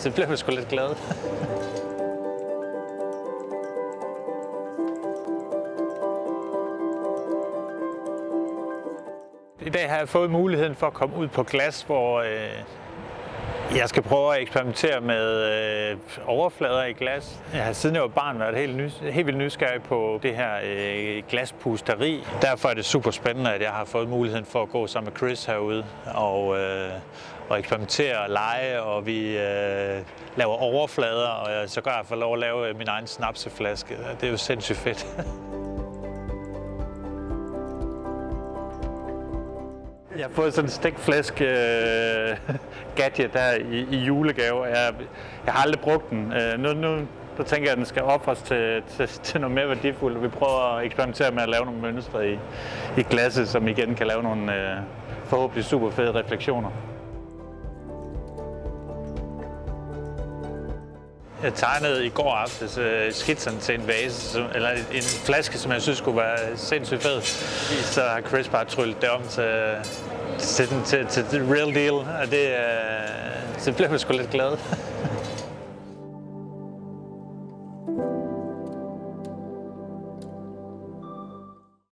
Så blev jeg sgu lidt glad. I dag har jeg fået muligheden for at komme ud på glas, hvor jeg skal prøve at eksperimentere med overflader i glas. Jeg har siden jeg var barn været helt vildt nysgerrig på det her glaspusteri. Derfor er det super spændende, at jeg har fået muligheden for at gå sammen med Chris herude og eksperimentere og lege, og vi laver overflader, og jeg så gør jeg får lov at lave min egen snapseflaske. Det er jo sindssygt fedt. Jeg har fået sådan en stikflæsk gadget der i julegave. Jeg har aldrig brugt den. Nu tænker jeg, at den skal ofres til noget mere værdifuldt. Vi prøver at eksperimentere med at lave nogle mønstre i glasset, som igen kan lave nogle forhåbentlig super fede refleksioner. Jeg tegnede i går aftes skitserne til en vase, eller en flaske, som jeg synes skulle være sindssygt fed. Så har Chris bare tryllet det om til the real deal, og så blev jeg sgu lidt glad.